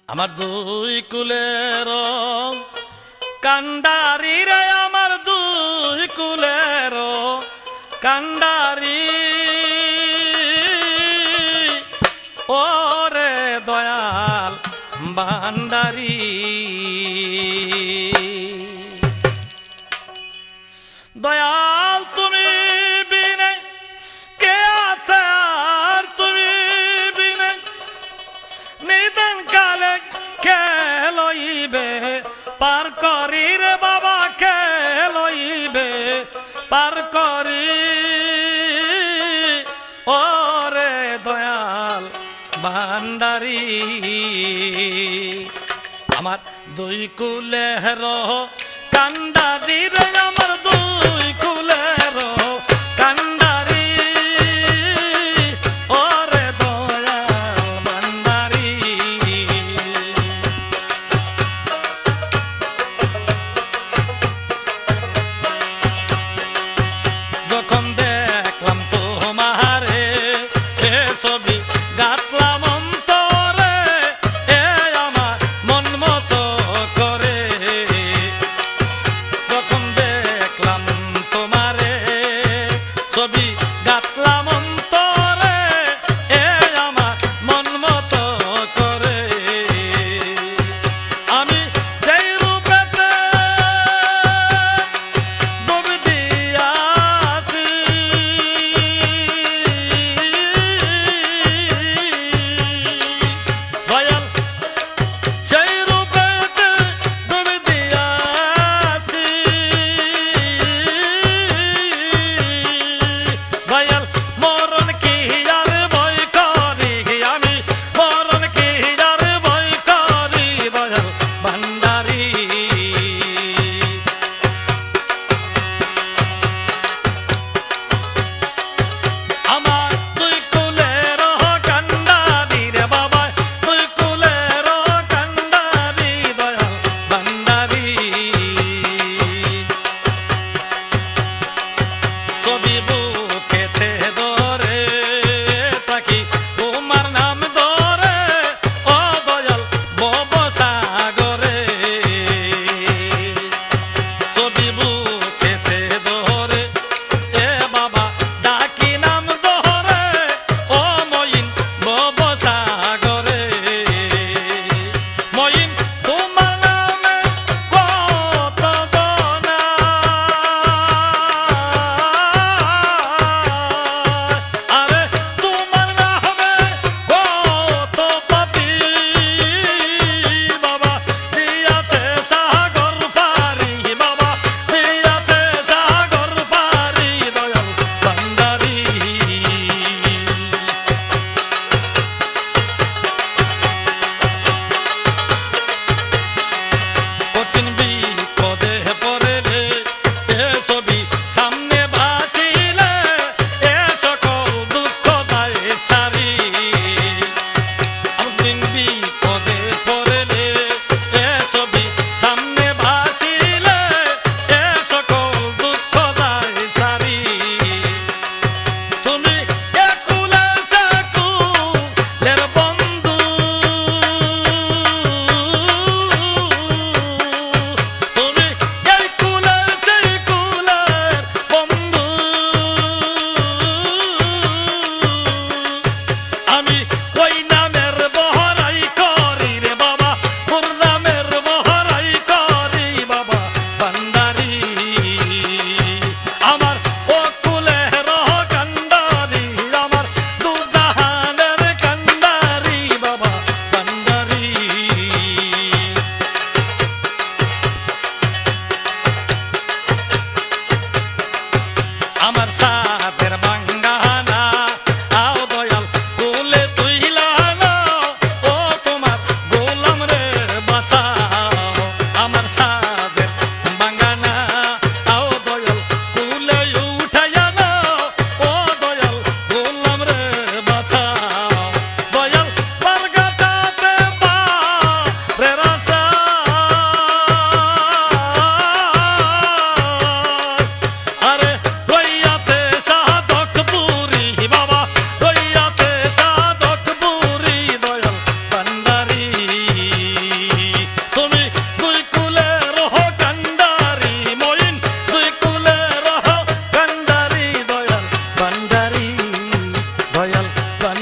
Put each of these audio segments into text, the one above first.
আমার দুই কুলের কান্ডারি রে, আমার দুই কুলের কান্ডারি, ওরে দয়াল ভান্ডারি। দয়াল তুমি বিনে কে আছে, আর তুমি বিনে নিদান কালে কে লইবে পার করি রে বাবা, কে লইবে পার করি, ওরে দয়াল ভান্ডারি। আমার দুই কুলের কান্ডারি রে, আমার দুই কুলের কান্ডারি, ওরে দয়াল ভান্ডারি। যখন দেখলাম তোমারে এ ছবি গাতলাম অন্তরে, এ আমার মন মতো করে। যখন দেখলাম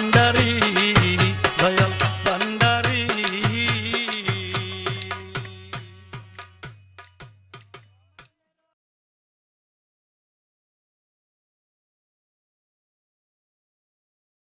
ভান্ডারি